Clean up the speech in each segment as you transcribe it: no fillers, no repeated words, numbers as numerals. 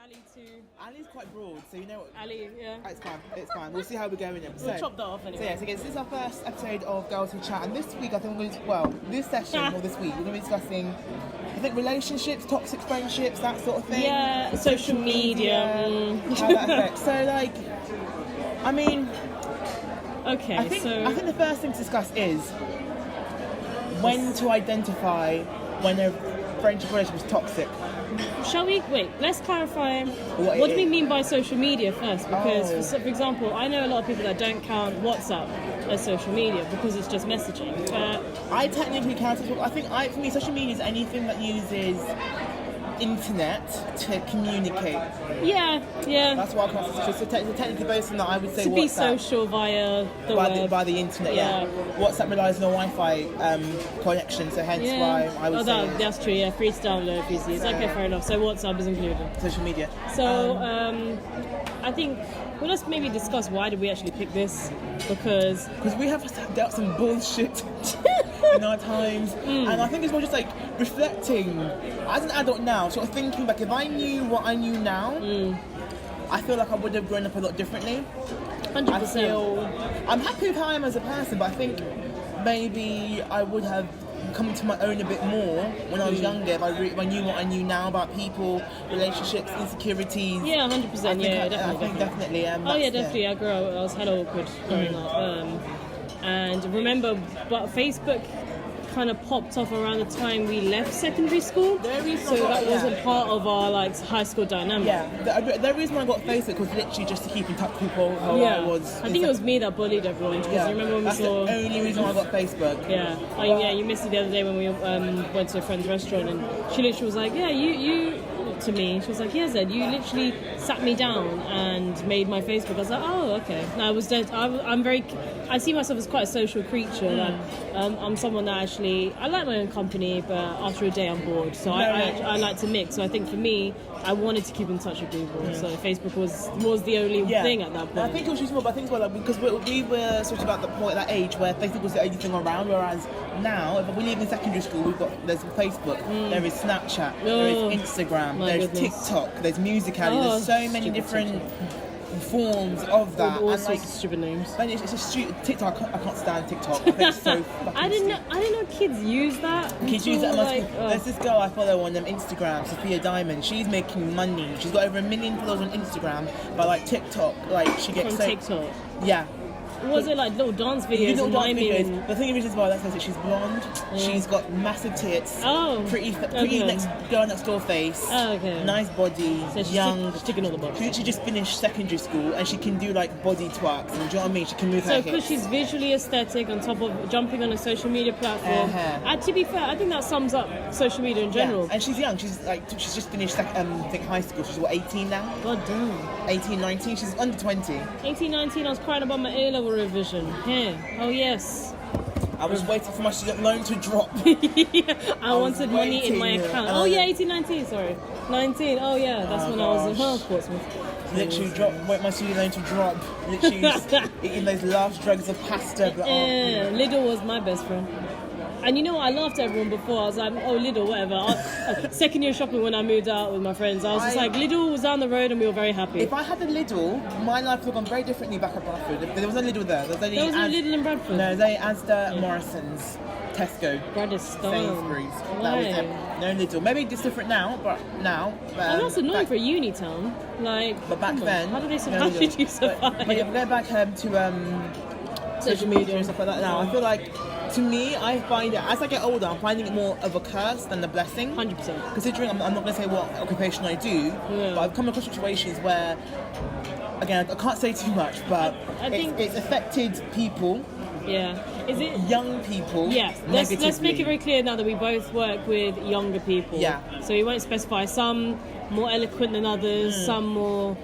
Ali to... Ali's quite broad, so you know what... Ali, yeah. It's fine. We'll see how we go in it. We'll chop that off anyway. So yeah, this is our first episode of Girls Who Chat, and this week I think we're going to... this session, or this week, we're going to be discussing, I think, relationships, toxic friendships, that sort of thing. Yeah, social media. How that affects. So, like, I mean... Okay, I think the first thing to discuss is when to identify when a friendship relationship is toxic. Shall we? Wait, let's clarify what do we mean by social media first? Because, for example, I know a lot of people that don't count WhatsApp as social media because it's just messaging. I technically count it. I think for me, social media is anything that uses internet to communicate. Yeah. That's what I class it. So technically, based on that, I would say to WhatsApp, be social via the web. By the internet. Yeah. WhatsApp relies on a Wi-Fi connection, so hence why I would say that's true. Yeah, free to download, free to use. Okay, fair enough. So WhatsApp is included. Social media. So I think. Well, let's maybe discuss why did we actually pick this, because we have dealt some bullshit in our times, and I think it's more just like reflecting as an adult now, sort of thinking back. If I knew what I knew now, I feel like I would have grown up a lot differently. 100%. I'm happy with how I am as a person, but I think maybe I would have come to my own a bit more when I was younger. If I knew what I knew now about people, relationships, insecurities. Yeah, 100%. Definitely. Definitely. I was hella awkward growing up, and remember, but Facebook kind of popped off around the time we left secondary school, so that wasn't part of our high school dynamic. Yeah, the reason I got Facebook was literally just to keep in touch with people. I think it was me that bullied everyone, because remember when we saw... That's the only reason why I got Facebook. Yeah, you missed it the other day when we went to a friend's restaurant, and she literally was like, you to me, she was like, yeah, Zed, you literally sat me down and made my Facebook. I was like, oh, okay. No, I was dead. I see myself as quite a social creature. I'm someone that actually, I like my own company, but after a day I'm bored. So I like to mix. So I think for me, I wanted to keep in touch with people. So Facebook was the only thing at that point. I think it was just more, but I think as well, because we were sort of at the point at that age where Facebook was the only thing around, whereas now, if we live in secondary school, there's Facebook, there is Snapchat, there is Instagram, there's TikTok, there's Musical.ly, there's so many different forms of that. All sorts of stupid names. And it's just stupid. TikTok, I can't stand TikTok. I think it's so fucking I didn't know kids use that. Kids use that. There's this girl I follow on Instagram, Sophia Diamond. She's making money. She's got over 1 million followers on Instagram, but TikTok, she gets from TikTok. Yeah. Was it little dance videos? The thing is, well, that she's blonde. She's got massive tits. Oh, pretty girl next door face. Oh, okay. Nice body. So young. She's ticking all the boxes. She just finished secondary school and she can do body twerks. And do you know what I mean? She can move her hips. So because she's visually aesthetic on top of jumping on a social media platform. And to be fair, I think that sums up social media in general. Yeah. And she's young. She's just finished high school. She's 18 now. God damn. 18, 19. She's under 20. 18, 19. I was crying about my A-level revision. Here. Oh yes. I was waiting for my student loan to drop. I wanted money in my account. Oh yeah, 18, 19, sorry. 19, oh yeah, that's when I was in Portsmouth. Literally wait my student loan to drop. Literally eating those last drugs of pasta. Lidl was my best friend. And you know what, I laughed at everyone before. I was like, oh, Lidl, whatever. Second year shopping when I moved out with my friends, I was just like, Lidl was down the road and we were very happy. If I had a Lidl, my life would have gone very differently back at Bradford. There was no Lidl there. There was no Lidl in Bradford? No, they Asda, Morrison's, Tesco, Sainsbury's. That was it. No Lidl. Maybe it's different now, but now. That's annoying for a uni town. But back then... How did you survive? But if we go back to social media and stuff like that now, I feel like... To me, I find it, as I get older, I'm finding it more of a curse than a blessing. 100%. Considering, I'm not going to say what occupation I do, but I've come across situations where, again, I can't say too much, but I think it's affected people. Yeah. Is it young people? Yes. Let's make it very clear now that we both work with younger people. Yeah. So we won't specify some more eloquent than others, some more...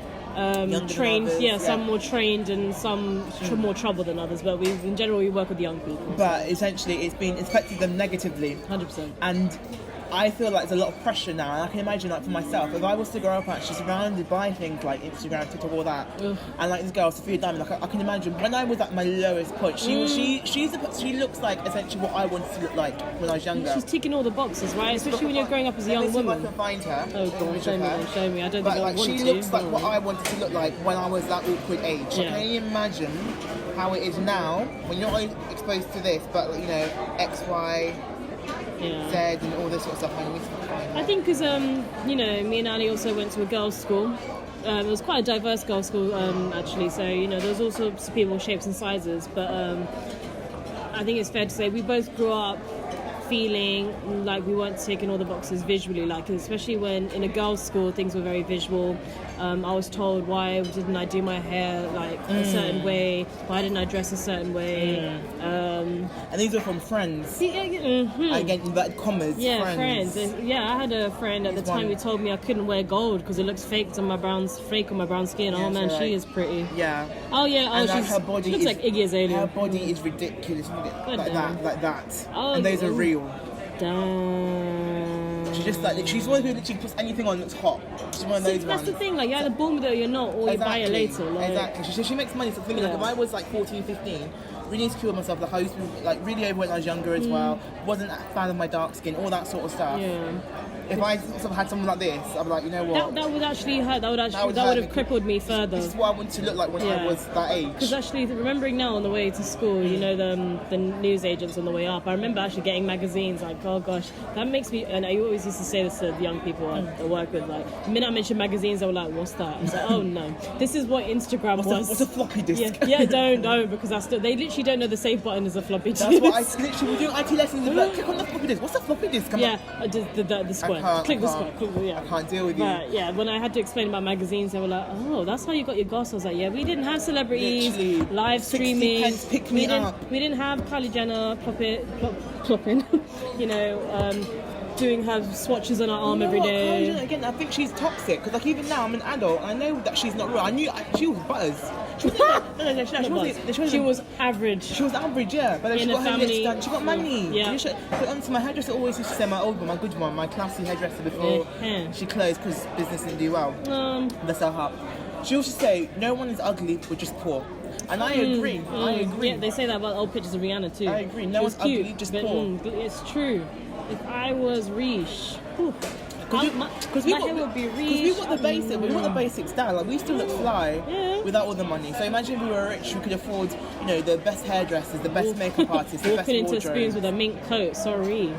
trained, some more trained and some more trouble than others, but in general we work with young people. But essentially it's affected them negatively. 100%. And I feel like there's a lot of pressure now, and I can imagine, like, for myself, if I was to grow up actually surrounded by things like Instagram, TikTok, all that, and like this girl, Sophia Diamond, like I can imagine when I was at my lowest point, she looks like essentially what I wanted to look like when I was younger. She's ticking all the boxes, right? Especially when you're growing up as a young woman. I can find her. Oh God, show me. I don't but think like I want she to. looks like what I wanted to look like when I was that awkward age. Yeah. Can you imagine how it is now when you're not exposed to this, but you know, X, Y, Z, and all this sort of stuff? I think because you know, me and Ali also went to a girls' school. It was quite a diverse girls' school actually. So you know, there was all sorts of people, shapes and sizes. But I think it's fair to say we both grew up feeling like we weren't ticking all the boxes visually, like especially when in a girls' school things were very visual. I was told, why didn't I do my hair like a certain way? Why didn't I dress a certain way? And these are from friends. Again, inverted commas. Yeah, friends. And, I had a friend at the time who told me I couldn't wear gold because it looks fake on my brown skin. Yeah, oh man, right. she is pretty. Yeah. Oh yeah. And like her body she looks like Iggy Azalea. Her body is ridiculous, like that. Oh, and those are real. Damn. She's just like, she's one of those who literally puts anything on that's hot. She's one of those That's ones. the thing, like you're either born with it or you're not, or you buy it later. Like. Exactly. She makes money. So thinking like if I was like 14, 15, really insecure with myself, like I used to be like really over when I was younger as well. Wasn't a fan of my dark skin, all that sort of stuff. Yeah. If I sort of had someone like this, I'd be like, you know what? That would actually hurt. That would have crippled me further. This is what I wanted to look like when I was that age. Because actually, remembering now on the way to school, you know, the news agents on the way up, I remember actually getting magazines, like, oh gosh, that makes me, and I always used to say this to the young people I work with, like, the minute I mentioned magazines, they were like, what's that? I was like, oh no, this is what Instagram was. What's a floppy disk? Yeah, don't, because they literally don't know the save button is a floppy disk. That's what I literally, we're doing IT lessons, like, click on the floppy disk. What's a floppy disk? The square. Click the square. I can't deal with you. But yeah, when I had to explain about magazines, they were like, "Oh, that's how you got your goss." I was like, "Yeah, we didn't have celebrities, literally, live streaming. We didn't have Kylie Jenner plopping, you know, doing her swatches on her arm every day." Kylie Jenner, again, I think she's toxic because like even now I'm an adult. I know that she's not real. I knew she was butters. She was average. She was average, yeah. But then she got her lips done. She got money. Yeah. But honestly, my hairdresser always used to say, my old one, my good one, my classy hairdresser before she closed because business didn't do well. Bless her heart. She used to say, no one is ugly, we're just poor. And I agree. I agree. Yeah, they say that about old pictures of Rihanna too. I agree. No one's ugly, just poor. It's true. If I was Riche, because my hair would be Riche. We want the basics down. Like we still look fly without all the money. So imagine if we were rich, we could afford, you know, the best hairdressers, the best makeup artists, the best walking into wardrobe. spoons with a mink coat. Sorry.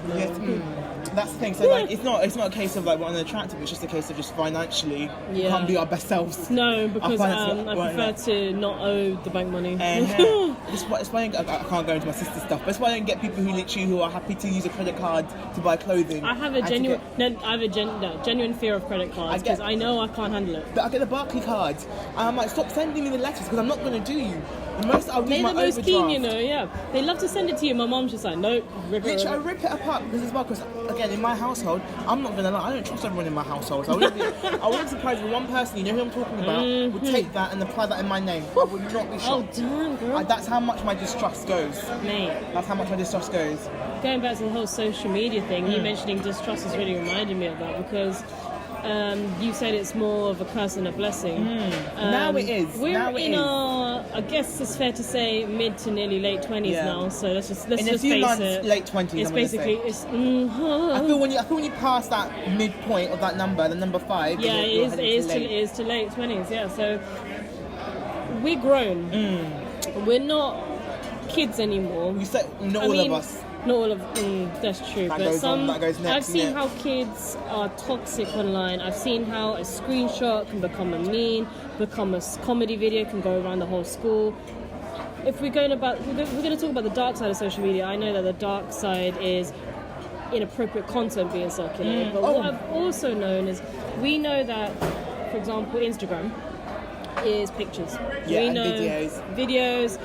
That's the thing. So like, it's not a case of like we're unattractive. It's just a case of just financially we can't be our best selves. No, because I prefer to not owe the bank money. It's why I can't go into my sister's stuff. But it's why I don't get people who are happy to use a credit card to buy clothing. I have a genuine fear of credit cards because I know I can't handle it. But I get the Barclays cards, and I'm like, stop sending me the letters because I'm not going to do you. The most I'll do my overdraft. Keen, you know, yeah. They love to send it to you. My mom's just like, nope, rip it. I rip it apart because as well. Because again, in my household, I'm not going to lie, I don't trust everyone in my household. So I wouldn't be surprised if one person, you know who I'm talking about, would take that and apply that in my name. I would not be shocked. Oh damn, girl. That's how much my distrust goes. Mate. That's how much my distrust goes. Going back to the whole social media thing, you mentioning distrust has really reminded me of that because you said it's more of a curse than a blessing. Now it is. We're in our, I guess it's fair to say, mid to nearly late 20s now. So let's just face it. In a few months, late 20s. It's basically I feel when you pass that midpoint of that number, the number 5. Yeah, it is to late 20s. Yeah, so we're grown. We're not kids anymore. You said not all of us. Not all of that's true, that but some next, I've seen how kids are toxic online. I've seen how a screenshot can become a meme, become a comedy video, can go around the whole school. If we're going to talk about the dark side of social media, I know that the dark side is inappropriate content being circulated. But what I've also known is we know that, for example, Instagram, is pictures. Yeah, we and know videos,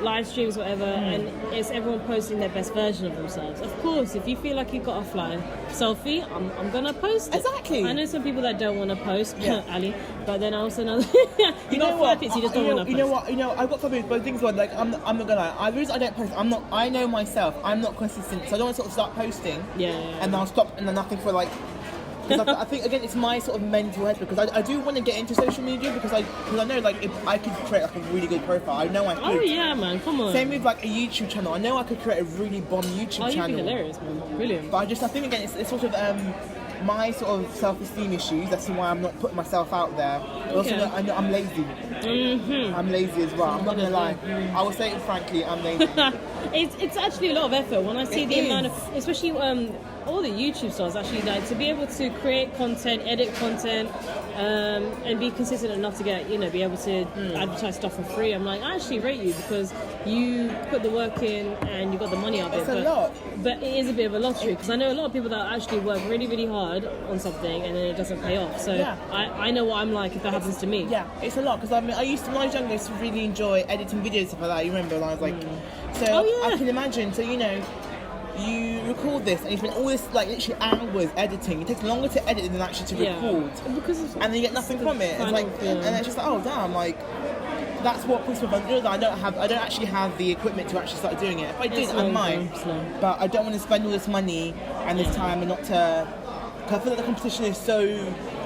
live streams, whatever, and it's everyone posting their best version of themselves. Of course, if you feel like you've got a fly selfie, I'm gonna post it. Exactly. I know some people that don't want to post, Ali, but then I also know you know what? you just don't want to post. You know what? I've got something, but things were like I'm not gonna lie. The reason I don't post, I know myself. I'm not consistent, so I don't want to sort of start posting. Yeah. And I'll stop, and then nothing for like. Because I think again, it's my sort of mental head because I do want to get into social media because I know like if I could create like a really good profile. I know I could. Oh yeah, man, come on. Same with like a YouTube channel. I know I could create a really bomb YouTube channel. Oh, you'd be hilarious, man. Brilliant. But I think again, it's sort of my sort of self-esteem issues. That's why I'm not putting myself out there. But also, I know I'm lazy. Mm-hmm. I'm lazy as well. I'm not gonna lie. I will say it frankly. I'm lazy. It's actually a lot of effort when I see the amount of, especially all the YouTube stars actually, like to be able to create content, edit content, and be consistent enough to get, be able to advertise stuff for free. I'm like, I actually rate you because you put the work in and you got the money out It's there. a lot. But it is a bit of a lottery because I know a lot of people that actually work really, really hard on something and then it doesn't pay off. So I know what I'm like if that happens to me. Yeah, it's a lot because I used to, when I was younger, I used to really enjoy editing videos and stuff like that. You remember when I was like, so I can imagine. So you record this and you spend all this like literally hours editing. It takes longer to edit than actually to record, and then you get nothing from it. It's like, and it's just like, oh damn, like that's what puts me off. I don't actually have the equipment to actually start doing it. If I did, I might, but I don't want to spend all this money and this time and not to. Cause I feel like the competition is so.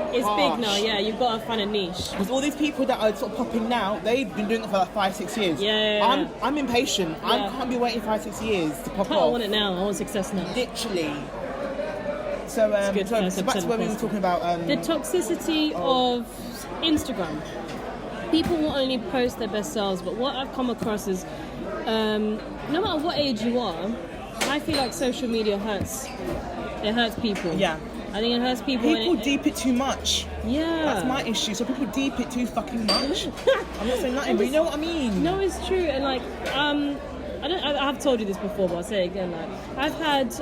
It's harsh. big now, yeah. You've got to find a niche. Because all these people that are sort of popping now, they've been doing it for like 5-6 years. Yeah. I'm impatient. I can't be waiting 5-6 years to pop off. I want it now. I want success now. Literally. So, so back to where we were talking about the toxicity of Instagram. People will only post their best selves, but what I've come across is, no matter what age you are, I feel like social media hurts. It hurts people. Yeah. I think it hurts people. People deep it too much. Yeah. That's my issue. So people deep it too fucking much. I'm not saying nothing, but you know what I mean. No, it's true. And like, I have told you this before, but I'll say it again. Like, I've had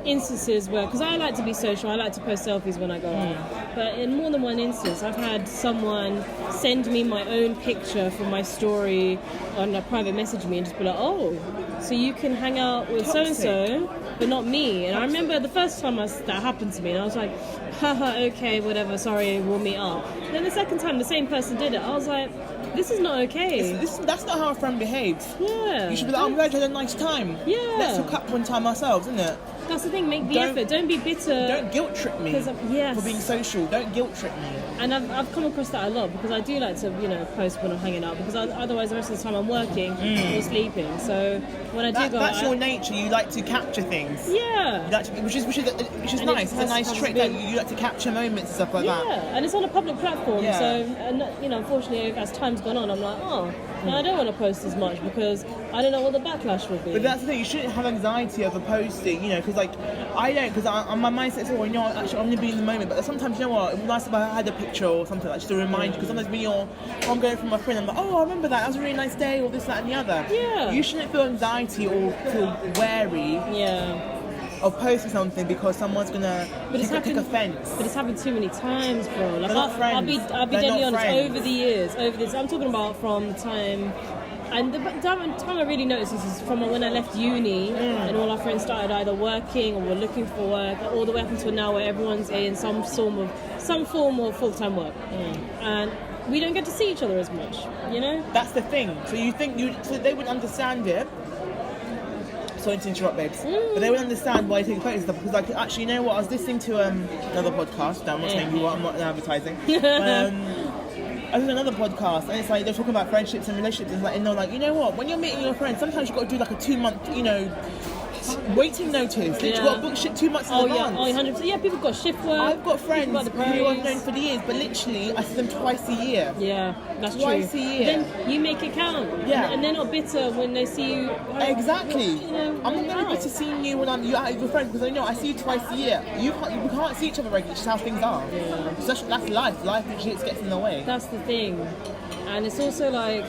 instances where, because I like to be social, I like to post selfies when I go out. But in more than one instance, I've had someone send me my own picture from my story on a private message me and just be like, oh, so you can hang out with so-and-so, but not me. And I remember the first time that happened to me, and I was like, haha, okay, whatever, sorry, we'll meet up. And then the second time the same person did it, I was like, this is not okay. That's not how a friend behaves. Yeah. You should be like, I'm glad you had a nice time. Yeah. Let's hook up one time ourselves, isn't it? That's the thing, make the effort. Don't be bitter. Don't guilt trip me for being social. Don't guilt trip me. And I've come across that a lot because I do like to, post when I'm hanging out because otherwise the rest of the time I'm working or sleeping. So when I do go that's out... your nature. You like to capture things. Yeah. You like to, which is nice. It's a nice trick that you like to capture moments and stuff like that. Yeah, and it's on a public platform. Yeah. So, unfortunately, as time's gone on, I'm like, I don't want to post as much because I don't know what the backlash will be. But that's the thing, you shouldn't have anxiety over posting, because like, I don't, because my mindset's actually, I'm going to be in the moment, but sometimes, it would be nice if I had a picture or something, like, just to remind you, because sometimes when I'm going from my friend, I'm like, I remember that was a really nice day, or this, that, and the other. Yeah. You shouldn't feel anxiety or feel wary. Yeah. Of posting something because someone's gonna take offence. But it's happened too many times, bro. Like, They're not friends. I'll be deadly honest. Friends. Over the years, I'm talking about from the time, and the time I really noticed this is from when I left uni and all our friends started either working or were looking for work, all the way up until now where everyone's in some form of full-time work, and we don't get to see each other as much. That's the thing. So you think so they would understand it. Sorry to interrupt, babes. But they would understand why you take photos and stuff because, like, actually, you know what? I was listening to another podcast. I'm not saying you what. I'm not advertising. I was in another podcast, and it's like they're talking about friendships and relationships. And it's like, you know what? When you're meeting your friends, sometimes you've got to do like a 2-month, waiting notice. You've got to book shit 2 months in advance. Oh, 100%. Yeah, people got shift work. I've got friends who I've known for the years, but literally I see them twice a year. Yeah, that's twice true. a year. Then you make it count. Yeah. And they're not bitter when they see you. Exactly. I'm not going to be bitter seeing you when you're out with your friends because I see you twice a year. You can't see each other regularly. It's just how things are. Yeah. That's life. Life literally gets in the way. That's the thing. And it's also like,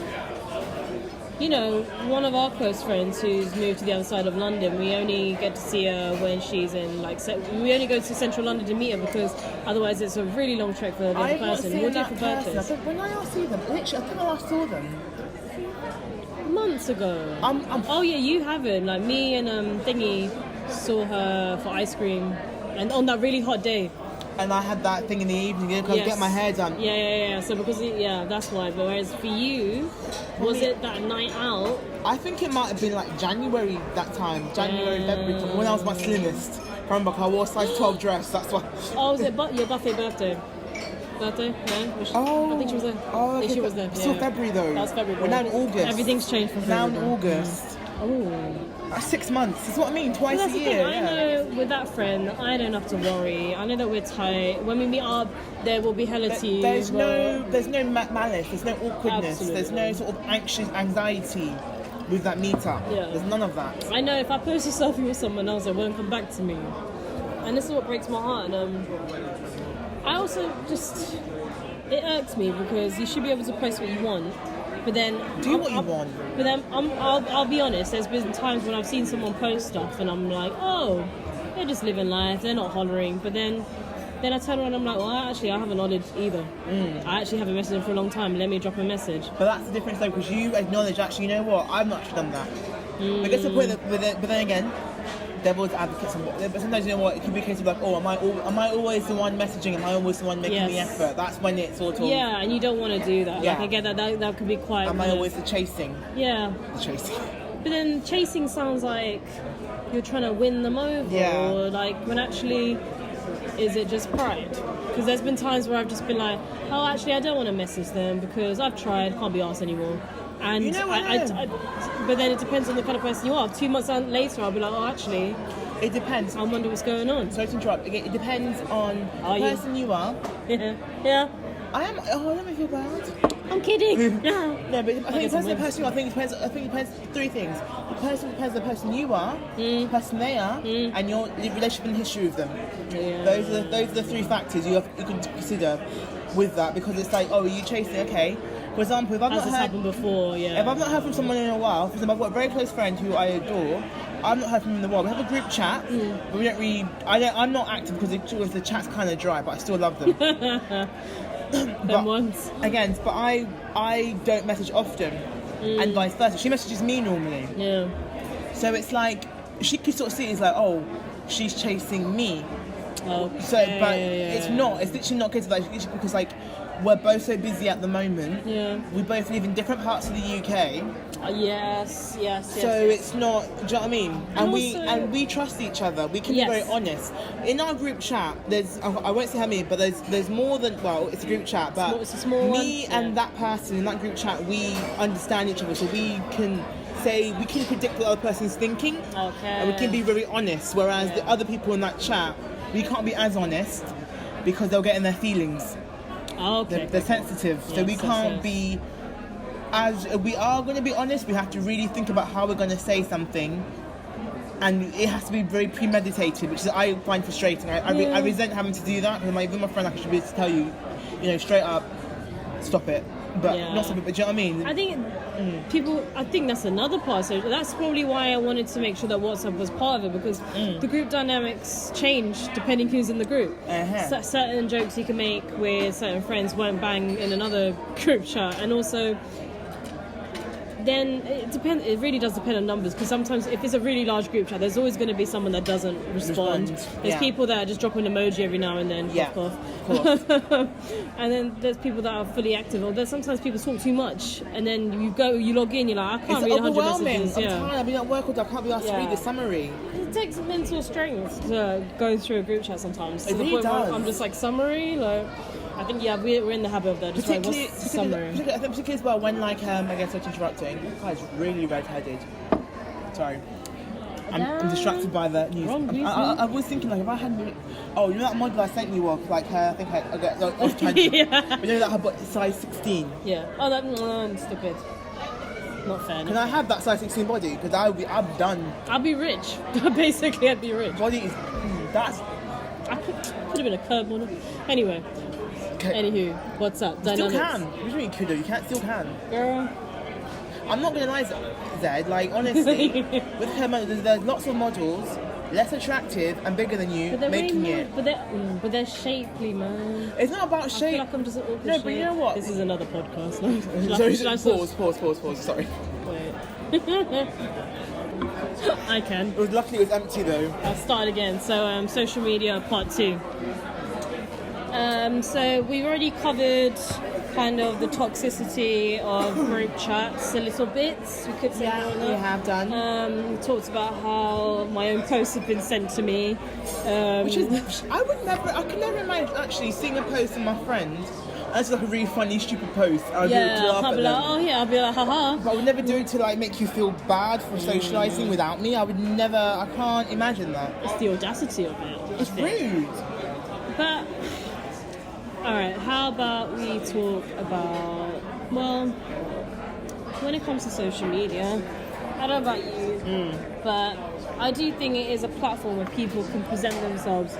you know, one of our close friends who's moved to the other side of London, we only get to see her when she's in, like, we only go to central London to meet her because otherwise it's a really long trek for the other person. We'll do it for birthdays. When I last see them, literally, I think I last saw them months ago. Oh yeah, you haven't. Like me and Thingy saw her for ice cream, and on that really hot day. And I had that thing in the evening because I get my hair done. Yeah. So because that's why. But whereas for you, was it that night out? I think it might have been like January that time, February, when I was my slimmest. Remember, I wore a size 12 dress. That's why. Oh, was it your birthday? Birthday? No? I think she was there. Oh, okay. She was there. Still February though. That was February. We're now in August. Everything's changed from February. Now in August. Oh. That's 6 months. That's what I mean. Twice a year. I know with that friend, I don't have to worry. I know that we're tight. When we meet up, there will be hella tea. There's no malice. There's no awkwardness. Absolutely. There's no sort of anxiety with that meetup. Yeah. There's none of that. I know if I post a selfie with someone else, it won't come back to me. And this is what breaks my heart. And I also just, it irks me because you should be able to post what you want. But then do what you want. But then I'll be honest. There's been times when I've seen someone post stuff and I'm like, oh, they're just living life. They're not hollering. But then I turn around and I'm like, well, actually, I haven't hollered either. I actually haven't messaged him for a long time. Let me drop a message. But that's the difference though, because you acknowledge actually, you know what? I've not actually done that. I guess the point that, but then again, devil's advocates. But sometimes you know what? It could be a case of like, oh, am I always the one messaging? Am I always the one making the effort? That's when it's sort of and you don't want to do that. Yeah. Like I get that could be quite. Am I always the chasing? Yeah. The chasing. But then chasing sounds like you're trying to win them over, or like when actually, is it just pride? Because there's been times where I've just been like, oh, actually, I don't want to message them because I've tried, can't be arsed anymore. And you know but then it depends on the kind of person you are. 2 months later, I'll be like, oh, actually, it depends. I wonder what's going on. Sorry to interrupt. It depends on the person you are. Yeah. I am. Oh, let me feel bad. I'm kidding. No, but I think it depends on the person you are. I think it depends. Three things. The person depends on the person you are, the person they are, and your relationship and history with them. Yeah. Those are the three factors you can consider with that, because it's like, oh, are you chasing? Okay. For example, if I've not heard happened before, if I've not heard from someone in a while, for example, I've got a very close friend who I adore. I've not heard from him in a while. We have a group chat, but we don't really. I'm not active because the chat's kind of dry, but I still love them. But I don't message often, and vice versa. She messages me normally. Yeah. So it's like she could sort of see it as like, oh, she's chasing me. Okay. So, but it's not. It's literally not because because like we're both so busy at the moment. Yeah. We both live in different parts of the UK. Yes. So it's not. Do you know what I mean? And we trust each other. We can be very honest. In our group chat, I won't say how many, but there's more than it's a group chat. But it's a small one. And that person in that group chat, we understand each other, so we can predict what the other person's thinking. Okay. And we can be very honest. Whereas the other people in that chat, we can't be as honest because they'll get in their feelings. Okay. They're sensitive, so we can't be. As we are going to be honest, we have to really think about how we're going to say something, and it has to be very premeditated, which I find frustrating. I resent having to do that, because even my friend, I should be able to tell you, straight up, stop it. But not stop it. But do you know what I mean? I think I think that's another part. So that's probably why I wanted to make sure that WhatsApp was part of it, because the group dynamics change depending who's in the group. Certain jokes you can make with certain friends won't bang in another group chat, and also. Then it really does depend on numbers, because sometimes if it's a really large group chat, there's always going to be someone that doesn't respond. There's people that just drop an emoji every now and then. Of course. And then there's people that are fully active, or there's sometimes people talk too much, and then you log in, you're like, I can't read 100 messages. I'm tired, I've been at work all day, I can't be asked to read the summary. It takes mental strength to go through a group chat sometimes. It really does. I'm just like, summary? I think we're in the habit of that. Just like, what's the summary? I think particularly as well when I guess I'm interrupting. That guy's really red-headed. Sorry, I'm distracted by the news. I was thinking if I hadn't. Oh, you know that model I sent you of her? I think I was trying to. But you know that her butt is size 16. Yeah. Oh, that's stupid. Not fair. Can I have that size 16 body? Because I'm done. I'll be rich. Basically, I'd be rich. Body is that's. I could have been a curb model. Anyway. Anywho, what's up? You still can. What do you mean you could? You still can. Girl. I'm not gonna lie, Zed. Like honestly, with her, there's lots of models, less attractive and bigger than you, making it. But they're shapely, man. It's not about I shape. feel like I'm just an awkward No, shape. but you know what? This is another podcast. Pause. Sorry. Wait. I can. Luckily it was empty though. I'll start again. So, social media part 2. So we've already covered kind of the toxicity of group chats a little bit. We could say that. We have done. Talked about how my own posts have been sent to me. Which is, I could never imagine actually seeing a post from my friend. That's like a really funny, stupid post. I'll do it to laugh I'll at be them. like, oh yeah, I'll be like, haha. But I would never do it to like make you feel bad for socialising without me. I can't imagine that. It's the audacity of it. It's rude. But, alright, how about we talk about, well, when it comes to social media, I don't know about you, but I do think it is a platform where people can present themselves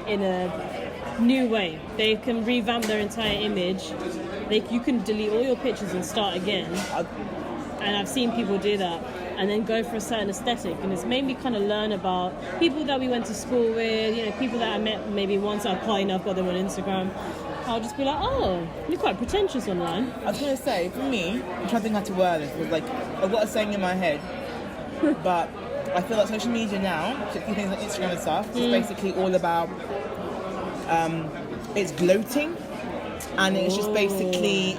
in a new way. They can revamp their entire image. You can delete all your pictures and start again. And I've seen people do that and then go for a certain aesthetic, and it's made me kind of learn about people that we went to school with, you know, people that I met maybe once at a party and I've got them on Instagram. I'll just be like, oh, you're quite pretentious online. I was going to say, for me, I'm trying to think how to word this. It was like, I've got a saying in my head, but I feel like social media now, particularly things like Instagram and stuff, is basically all about it's gloating, and it's just basically,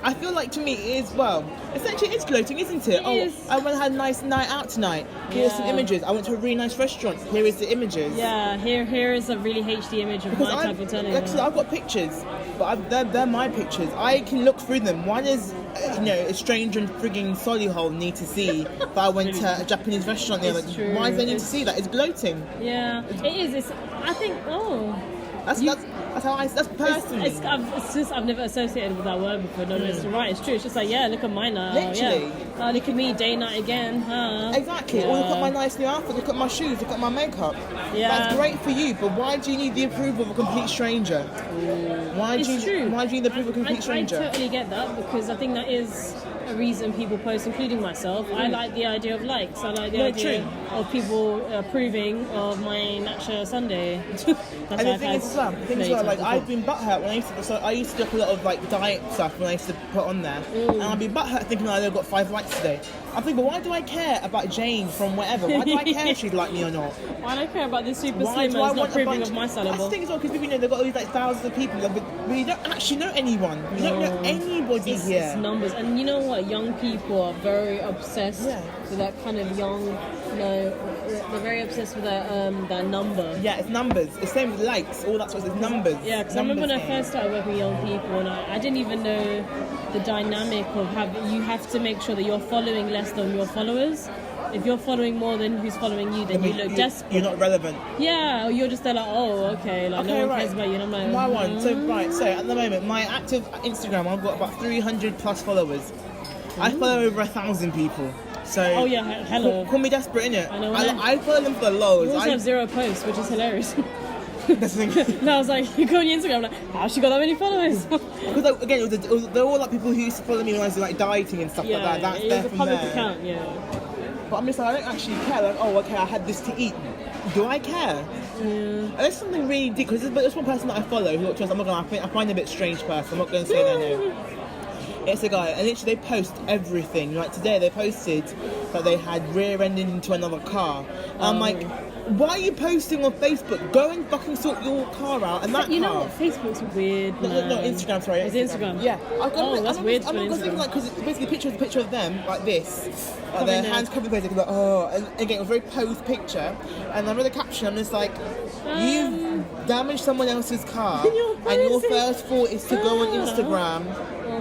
I feel like to me it is, well, essentially it's gloating, isn't it? I went and had a nice night out tonight. Here's some images. I went to a really nice restaurant. Here is the images. Yeah, here is a really HD image of my type of telling. Actually, I've got pictures, but they're my pictures. I can look through them. Why does a stranger in frigging Solihull need to see that I went to a Japanese restaurant the other day? Why do they need to see that? It's gloating. Yeah, it is. I think. That's personally. I've never associated with that word before. No, it's right. It's true. It's just like, yeah, look at mine now. Literally. Yeah. Look at me, day night again. Huh? Exactly. Yeah. Or look at my nice new outfit. Look at my shoes. Look at my makeup. Yeah. That's great for you, but why do you need the approval of a complete stranger? Why do you need the approval of a complete stranger? I totally get that, because I think that is a reason people post, including myself. I like the idea of likes. I like the idea of people approving of my Matcha Sunday. And the thing is as well, like I've been butthurt when I used to do a lot of like diet stuff when I used to put on there, and I'd be butthurt thinking I've got 5 likes today. I'm thinking, why do I care about Jane from whatever? Why do I care if she'd like me or not? Why do I care about this super slim who's not approving of my salad? That's the thing as well, because people, they've got all these like thousands of people, but we don't actually know anyone. We don't know anybody here. It's numbers, and you know what? Young people are very obsessed with that kind of young. They're very obsessed with that number. Yeah, it's numbers. It's same with likes. All that sort of it's numbers. Yeah, because I remember when I first started working with young people, and I didn't even know the dynamic of you have to make sure that you're following less than your followers. If you're following more than who's following you, then you look desperate. You're not relevant. Yeah, or you're just there like, oh, okay, like no one cares about you. And I'm like, my one. So at the moment, my active Instagram, I've got about 300 plus followers. I follow over 1,000 people. So hello. Call me desperate, innit? I know. I follow them for the lols. You also have 0 posts, which is hilarious. That's the thing. And I was like, you go on your Instagram, I'm like, how's she got that many followers? Because again, they're all like people who used to follow me when I was like dieting and stuff like that. That's there from there. Account, But I'm just like, I don't actually care. Like, oh, okay, I had this to eat. Do I care? And there's something really deep, because there's one person that I follow who I find a bit strange person. I'm not going to say their name. It's a guy, and literally they post everything. Like today, they posted that they had rear-ended into another car. And I'm like, why are you posting on Facebook? Go and fucking sort your car out. And that you know what? Facebook's weird. No, Instagram. Sorry, it's Instagram. Yeah. That's weird. I'm not thinking like, because basically a picture of them like this, like their hands covered face. Like, and again, a very posed picture. And I read the caption. I'm just like, you've damaged someone else's car, and your first thought is to go on Instagram.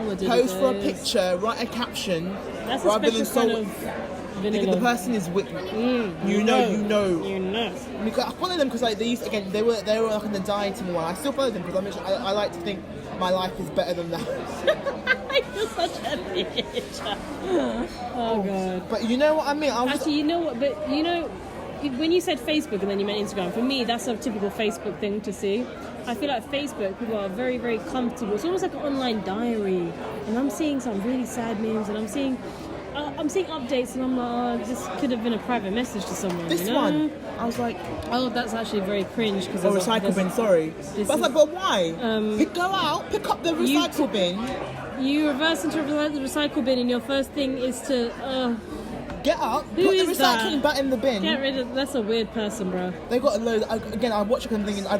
Post for a picture, write a caption, that's rather than so. The person is with you know. Because I follow them because like they were like in the dieting one. I still follow them because I like to think my life is better than that. You're such a bitch. Oh god. But you know what I mean. Actually, you know what? But you know, when you said Facebook and then you meant Instagram, for me that's a typical Facebook thing to see. I feel like Facebook, people are very, very comfortable. It's almost like an online diary. And I'm seeing some really sad memes, and I'm seeing I'm seeing updates and I'm like, oh, this could have been a private message to someone. This one, I was like, oh, that's actually very cringe because recycle bin. Sorry, but I was like, but why? Pick up the recycle bin. You reverse into the recycle bin, and your first thing is to get up, who put the is recycling that? back in the bin. Get rid of. That's a weird person, bro. They got a load. Again, I watch it and I'm thinking, I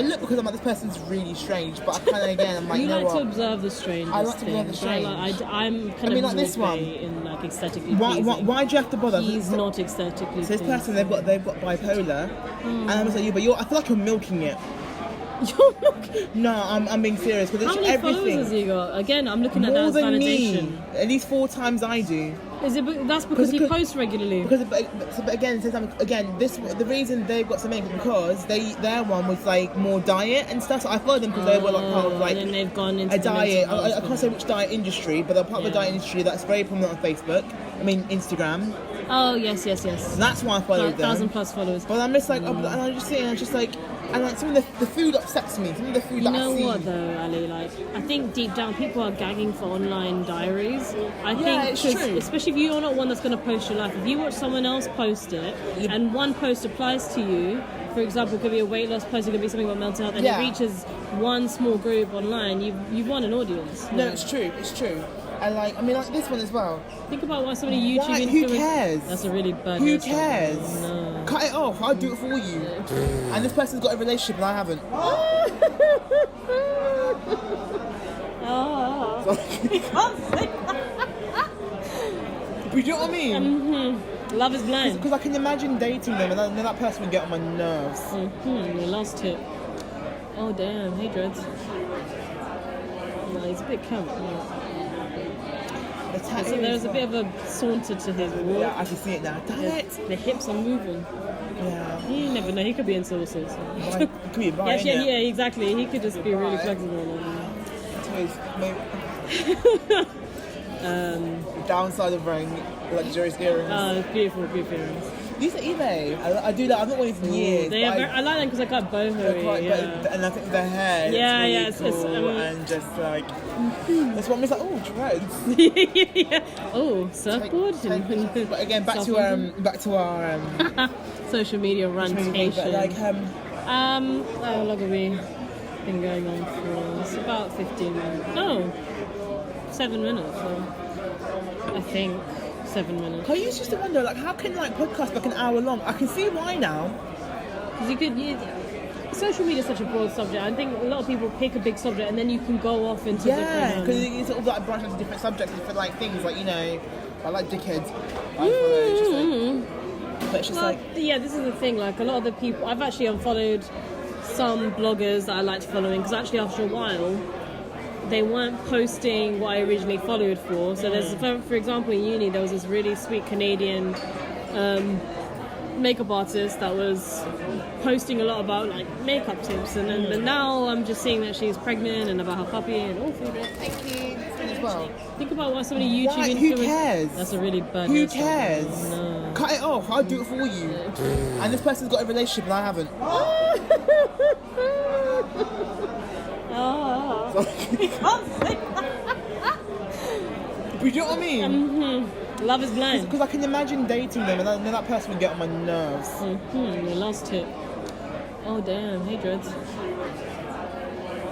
look because I'm like, this person's really strange, but I kind of again, I'm like, you know like what? to observe the strange. I like to observe the strange. I'm kind of like this one. in like aesthetically Why do you have to bother? He's not aesthetically. So this person, they've got bipolar, and I was like, but I feel like you're milking it. You're milking? No, I'm being serious because how many followers has he got? Again, I'm looking at that as validation. Me. At least 4 times I do. Is it? That's because he posts regularly. But again, the reason they've got so many is because their one was like more diet and stuff. So I followed them because they were like part of like and then they've gone into a diet. I can't say which diet industry, but they're part of the diet industry that's very prominent on Facebook. I mean Instagram. Oh yes. So that's why I followed them. 1,000+ followers. But I'm just like, and I'm just sitting, and just like. And like some of the food upsets me. Some of the food that I see. You know what though, Ali? Like, I think deep down people are gagging for online diaries. I think it's true. Especially if you're not one that's going to post your life. If you watch someone else post it, and one post applies to you, for example, it could be a weight loss post, it could be something about mental health, and it reaches one small group online, you've won an audience. No, it's true. And like this one as well. Think about why so many YouTube influencers. Who cares? That's a really bad. Who cares? No. Cut it off. I'll do it for you. And this person's got a relationship and I haven't. You can't say that. But you know what I mean? Mm-hmm. Love is blind. Because I can imagine dating them and then that person would get on my nerves. Mm-hmm. Your last tip. Oh damn. Hey Dreads. No, he's a bit camp. So there's a bit of a saunter to his walk. Yeah, I can see it now. Damn it! The hips are moving. Yeah. You never know. He could be into all sorts. It could be a bi, yeah, exactly. He could just be really flexible. The downside of wearing luxurious earrings. Oh, beautiful earrings. These are eBay. I do that. I've not worn these in years. I like them because they're quite boho. And I think the hair. It's really cool and just like. This one was like, oh, dreads. Oh, surfboard. But again, back to our social media rantation. Like how long have we been going on for? It's about 15 minutes. No, 7 minutes. I think 7 minutes. I used to wonder, like, how can podcasts be like an hour long? I can see why now. Because social media is such a broad subject. I think a lot of people pick a big subject and then you can go off into different. Because you sort of like branch into different subjects, different like things, like I like dickheads. But it's just this is the thing. Like a lot of the people, I've actually unfollowed some bloggers that I liked following because actually after a while they weren't posting what I originally followed for. So there's, for example, in uni there was this really sweet Canadian makeup artist that was posting a lot about like makeup tips, and then now I'm just seeing that she's pregnant and about her puppy and all food. Thank you. As well. Think about why so many YouTube influencers. Who cares? That's a really bad. Who cares? No. Cut it off. I'll do it for you. And this person's got a relationship and I haven't. You can't say that. But you know what I mean? Mm-hmm. Love is blind. Because I can imagine dating them and then that person would get on my nerves. Mm-hmm. Your last tip. Oh damn. Hey Dreads.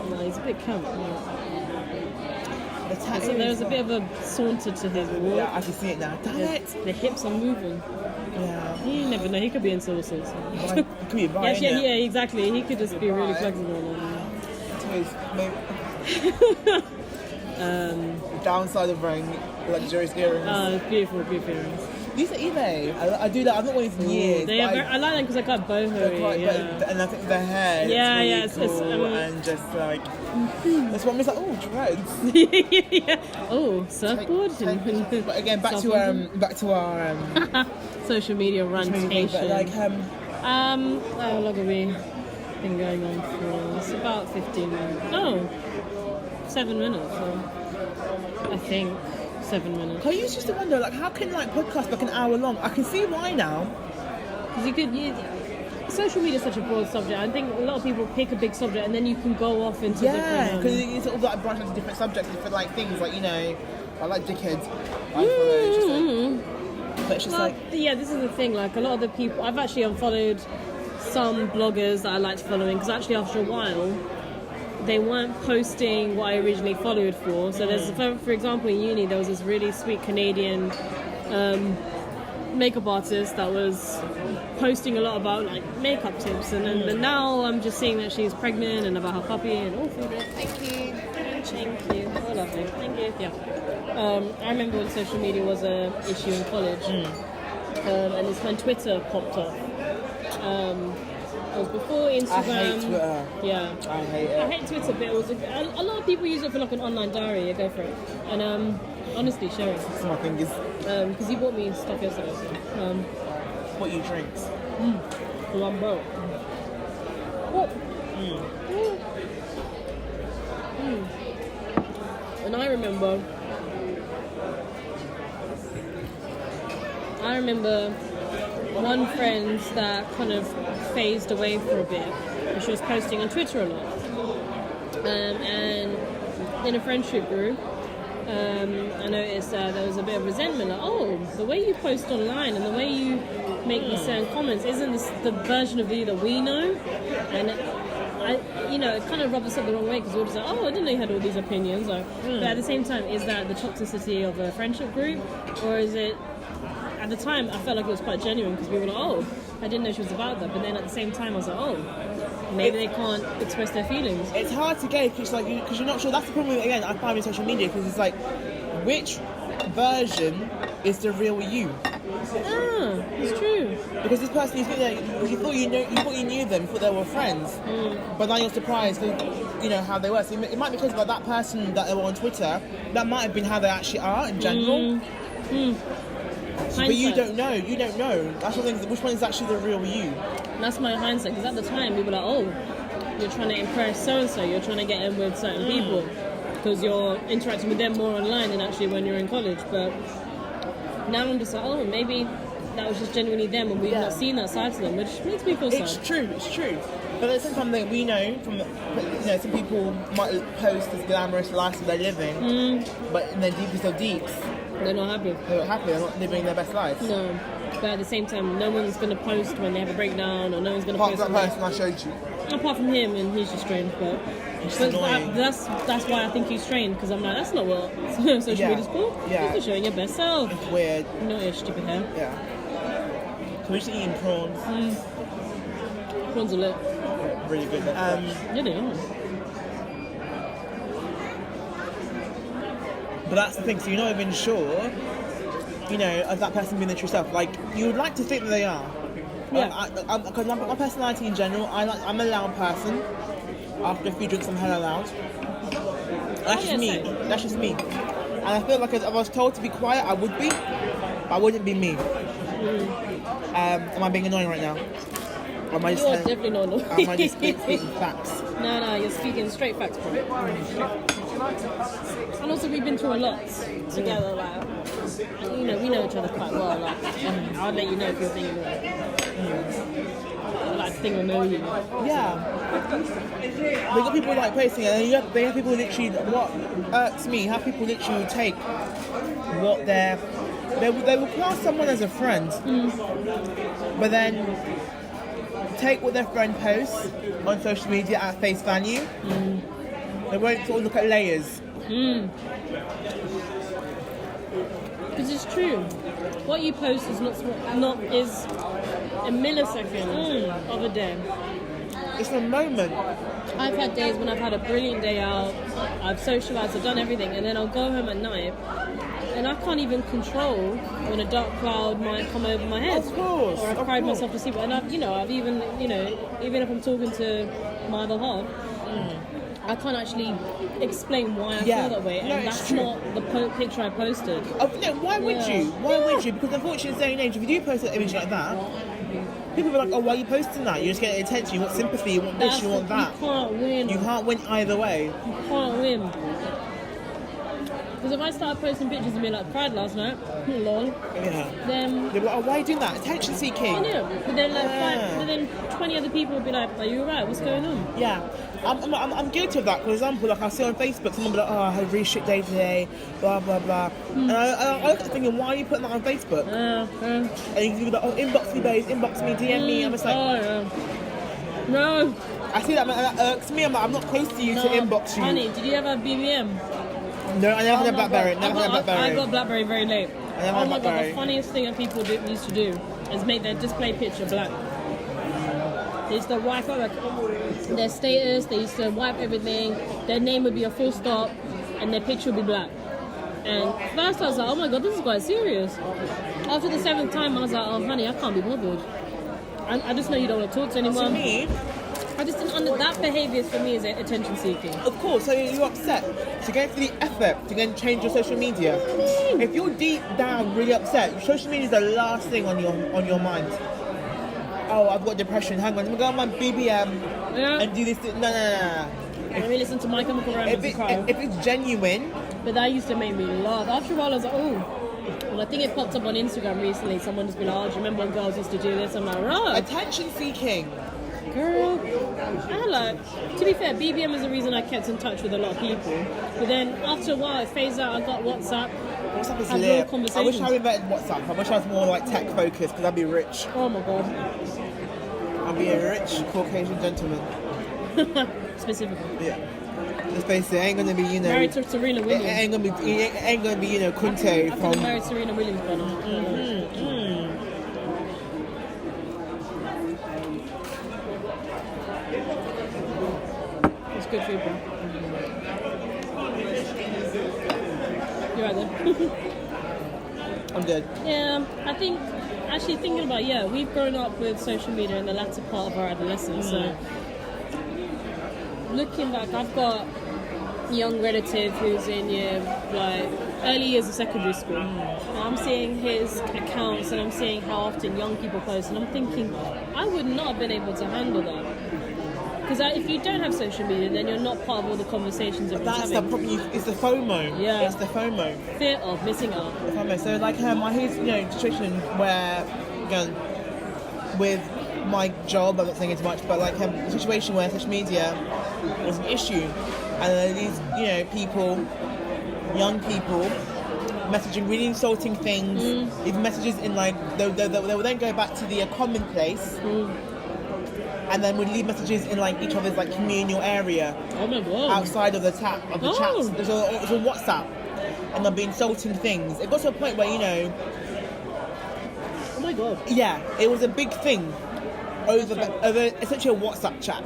No, he's a bit camp. So there's a bit of a saunter to his walk. Yeah, I can see it now. Damn it! The hips are moving. Yeah. You never know. He could be into all sorts. It could be a bi, yeah, exactly. He could just be really flexible. The downside of wearing luxurious earrings. Oh, beautiful earrings. These are eBay. I do that. I've not worn these in years. I like them because they're quite boho. And I think the hair. It's really cool and just like. This one was like, oh, dreads. Oh, surfboard. But again, back to our social media rantation. Like how long have we been going on for? It's about 15 minutes. No, 7 minutes. I think 7 minutes. I used to wonder, like, how can podcasts be like an hour long? I can see why now. Because social media is such a broad subject. I think a lot of people pick a big subject and then you can go off into different. Because you sort of like branch into different subjects, different like things, like I I like dickheads. I follow. It's just but it's just Well, yeah, this is the thing. Like a lot of the people, I've actually unfollowed some bloggers that I liked following because actually after a while, they weren't posting what I originally followed for. So there's, for example, in uni there was this really sweet Canadian makeup artist that was posting a lot about like makeup tips, and then now I'm just seeing that she's pregnant and about her puppy and all food. Thank you. Oh, lovely. Thank you. Yeah. I remember when social media was an issue in college, and it's when Twitter popped up. It was before Instagram. I hate Twitter. Yeah. I hate it. I hate Twitter, but it was a lot of people use it for like an online diary. You go for it, and honestly, sharing. It's my fingers. Because you bought me stuff yesterday. So, what you drinks? Well, I'm broke. What? And I remember one friend that kind of phased away for a bit, and she was posting on Twitter a lot. And in a friendship group, I noticed there was a bit of resentment, like, oh, the way you post online and the way you make these certain comments, isn't this the version of you that we know? And it kind of rubs us up the wrong way because we're just like, oh, I didn't know you had all these opinions. Like, but at the same time, is that the toxicity of a friendship group, or is it? At the time, I felt like it was quite genuine because we were like, oh, I didn't know she was about that. But then at the same time, I was like, oh, maybe they can't express their feelings. It's hard to gauge because you're not sure. That's the problem. Again, I find with social media because it's like, which version is the real you? It's true. Because this person is there, you thought you knew them, you thought they were friends, but now you're surprised, how they were. So it might be because about that person that they were on Twitter, that might have been how they actually are in general. But you don't know. That's the thing. Which one is actually the real you? That's my hindsight. Because at the time, we were like, oh, you're trying to impress so-and-so. You're trying to get in with certain people. Because you're interacting with them more online than actually when you're in college. But now I'm just like, oh, maybe that was just genuinely them and we've not seen that side to them, which makes me feel sad. It's true. But at the same time, we know from some people might post this glamorous life that they're living, but in their deepest of deeps, they're not happy. They're not living their best life. No. But at the same time, no one's going to post when they have a breakdown, or no one's going to post... Apart from that person I showed you. Apart from him, and he's just strange, but that's why I think he's strange, because I'm like, that's not what social media's for. Yeah. You're showing your best self. It's weird. Not your stupid hair. Yeah. So we're just eating prawns. Prawns are lit. Really good. Yeah, they are. But that's the thing, so you're not even sure, of that person being their true self. Like, you would like to think that they are. Yeah. Because my personality in general, I'm a loud person. After a few drinks, I'm hella loud. That's just me. And I feel like if I was told to be quiet, I would be. But I wouldn't be me. Am I being annoying right now? Or am I just... You are definitely not annoying. Am I just speaking facts? No, you're speaking straight facts, bro. And also, we've been through a lot together, like, we know each other quite well, like, I'll let you know if you're thinking I like to think I know you. Yeah. They got people like posting it, and they have people literally, what irks me, have people literally take what they will class someone as a friend, but then take what their friend posts on social media at face value. They won't sort of look at layers. Because it's true. What you post is not is a millisecond of a day. It's a moment. I've had days when I've had a brilliant day out, I've socialised, I've done everything, and then I'll go home at night and I can't even control when a dark cloud might come over my head. Of course. Or I've cried myself to sleep. And I've even if I'm talking to my other half, I can't actually explain why I feel that way, and that's not the picture I posted. Why would you? Why would you? Because unfortunately, in this day and age, if you do post an image like that, people are like, oh, why are you posting that? You're just getting attention, you want sympathy, you want this, you want that. You can't win. You can't win either way. You can't win. Because if I start posting pictures and be like, cried last night, lol. Yeah. Then They're like, oh, why are you doing that? Attention seeking. I know. But then but then 20 other people would be like, are you alright? What's going on? Yeah. I'm guilty of that. For example, like I see on Facebook, someone be like, oh, I had a really shit day today, blah blah blah. And I was thinking, why are you putting that on Facebook? And you can be like, oh, inbox me, babes, inbox me, DM me. I'm just like, no. I see that, and that irks me. I'm like, I'm not close to you to inbox you. Honey, did you ever have BBM? No, I never had a BlackBerry. I got BlackBerry very late. Oh my god, the funniest thing that people used to do is make their display picture black. They used to wipe out their status, they used to wipe everything, their name would be a full stop, and their picture would be black. And first I was like, oh my god, this is quite serious. After the 7th time, I was like, oh honey, I can't be bothered. I just know you don't want to talk to anyone. To me, I just didn't that behaviour for me is attention seeking. Of course, so you're upset. So going through the effort to then change your social media. If you're deep down really upset, social media is the last thing on your mind. Oh, I've got depression. Hang on, let me go on my BBM and do this. No. Let me listen to My Chemical Romance and cry. If it's genuine. But that used to make me laugh. After a while, I was like, oh. Well, I think it popped up on Instagram recently. Someone just been like, oh, do you remember when girls used to do this? I'm like, right. Attention seeking. Girl, to be fair, BBM is the reason I kept in touch with a lot of people. But then after a while, it phased out. I got WhatsApp. WhatsApp is lit. I wish I invented WhatsApp. I wish I was more like tech focused because I'd be rich. Oh my god. I'd be a rich Caucasian gentleman. Specifically. Yeah. Just basically, ain't gonna be, married to Serena Williams. It ain't gonna be, Kunte from. I married Serena Williams by now. It's good food, bro. You're right there. I'm good. Yeah, I think, actually thinking about, we've grown up with social media in the latter part of our adolescence, so looking back, I've got a young relative who's in early years of secondary school. I'm seeing his accounts and I'm seeing how often young people post, and I'm thinking, I would not have been able to handle that. Because if you don't have social media, then you're not part of all the conversations that That's the problem. It's the FOMO. Yeah. It's the FOMO. Fear of missing out. The FOMO. So I hear a situation where, with my job, I'm not saying it too much, but a situation where social media was an issue, and these people, young people, messaging really insulting things. These messages in they will then go back to the common place. And then would leave messages in each other's communal area. Oh my god! Outside of the chats. There's a WhatsApp, and they'll be insulting things. It got to a point where oh my god! Yeah, it was a big thing over essentially a WhatsApp chat.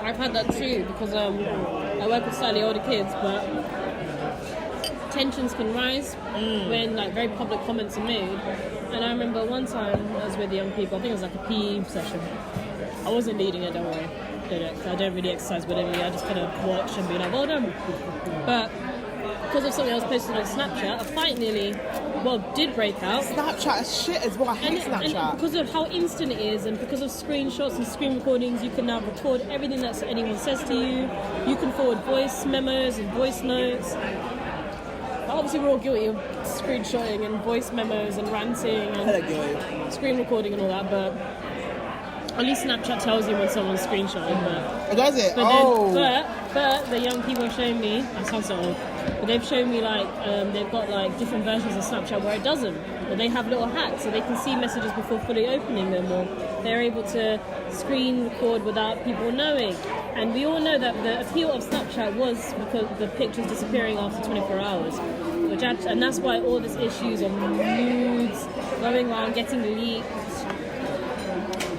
I've had that too because I work with slightly older kids, but tensions can rise when very public comments are made. And I remember one time I was with young people, I think it was a PE session. I wasn't leading it, don't worry. I don't really exercise with anybody, I just kind of watch and be like, well done. But because of something I was posting on Snapchat, a fight did break out. Snapchat is shit as well, I hate Snapchat. And because of how instant it is, and because of screenshots and screen recordings, you can now record everything that anyone says to you. You can forward voice memos and voice notes. Obviously, we're all guilty of screenshotting and voice memos and ranting and screen recording and all that, but at least Snapchat tells you when someone's screenshotting. But does it? But the young people are showing me, I sound so old, but they've shown me they've got different versions of Snapchat where it doesn't. But they have little hacks so they can see messages before fully opening them, or they're able to screen record without people knowing. And we all know that the appeal of Snapchat was because the pictures disappearing after 24 hours. And that's why all these issues of nudes going around, getting leaked.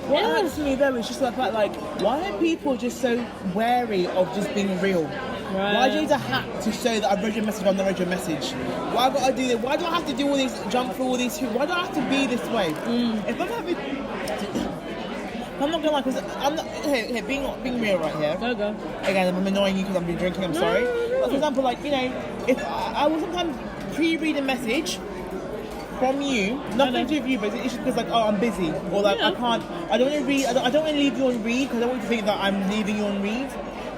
What hurts me though is just the fact why are people just so wary of just being real? Right. Why do you need a hack to show that I've read your message, I've not read your message? Why have I got to do that? Why do I have to do all these, jump through all these hoops? Why do I have to be this way? If I'm having... I'm not gonna because I'm not here being real right here. Go. Again, I'm annoying you because I've been drinking. I'm sorry. But for example, if I will sometimes pre-read a message from you, nothing to do with you, but it's just because I'm busy or I can't. I don't want to read. I don't want to leave you on read because I don't want you to think that I'm leaving you on read.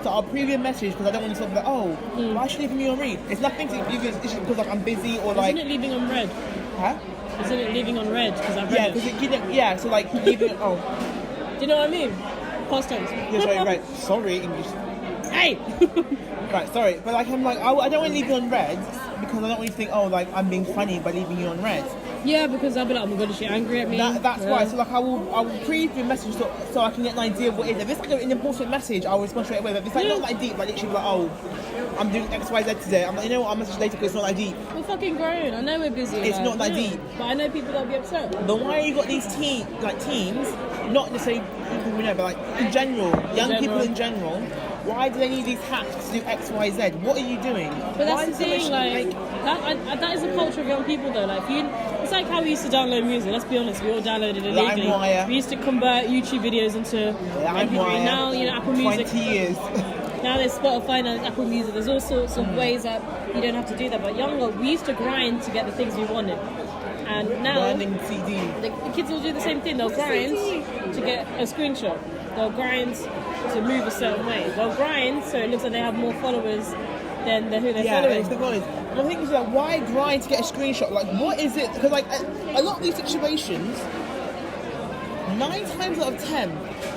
So I'll preview a message because I don't want to talk about, why should you leave me on read? It's nothing to do with, it's just because like I'm busy or like... Isn't it leaving on red? Huh? Isn't it leaving on red? Because I've read Yeah, it. because so like leaving it, oh. Do you know what I mean? Past tense. Yeah, sorry, right. Sorry, English. Hey! Right, sorry. But like, I'm like, I don't want to leave you on red because I don't want you to think, oh, like, I'm being funny by leaving you on red. Yeah, because I'll be like, oh my god, is she angry at me? That's why. So like, I will preview a message so I can get an idea of what it is. If it's like an important message, I'll respond straight away. But if it's like not that deep, like literally like, oh, I'm doing X, Y, Z today. I'm like, you know what, I'll message later because it's not that deep. We're fucking grown. I know we're busy. It's not that deep. But I know people that'll be upset. But why you got these teams, not necessarily people we know, but like in general, young people in general, why do they need these hacks to do X, Y, Z? What are you doing? But that's the thing, that is the culture of young people though. Like, it's like how we used to download music. Let's be honest, we all downloaded it illegally. LimeWire. We used to convert YouTube videos into MP3. Now, Apple Music. 20 years. Now there's Spotify, now there's Apple Music. There's all sorts of ways that you don't have to do that. But younger, we used to grind to get the things we wanted. And now, grinding CD. The kids will do the same thing. They'll grind to get a screenshot. They'll grind to move a certain way. They'll grind so it looks like they have more followers than who they're following. It's the followers. And I think it's like, why grind to get a screenshot? Like, what is it? Because like a lot of these situations, 9 times out of 10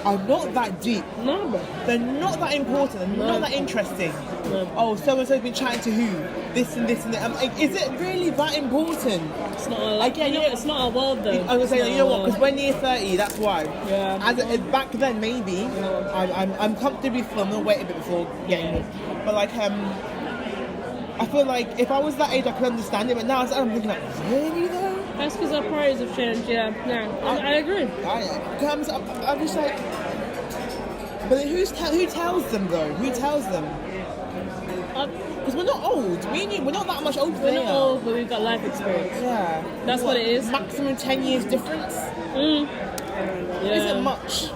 are not that deep. No, they're not that important. They're not that interesting. No. Oh, so and so's been chatting to who? This and this and that. Like, is it really that important? It's not. It's not our world though. I was saying, you know what? Because when you're 30, that's why. Yeah. Back then, maybe I'm comfortably full. I'm gonna wait a bit before getting it. But like I feel like if I was that age, I could understand it. But now I'm thinking like, really though? That's because our priorities have changed. Yeah. I agree. I'm just like, but who tells them though? Who tells them? Because we're not old. We're not that much older than they are. We're not old, but we've got life experience. Yeah. That's what it is. Maximum 10 years difference. Yeah. Isn't much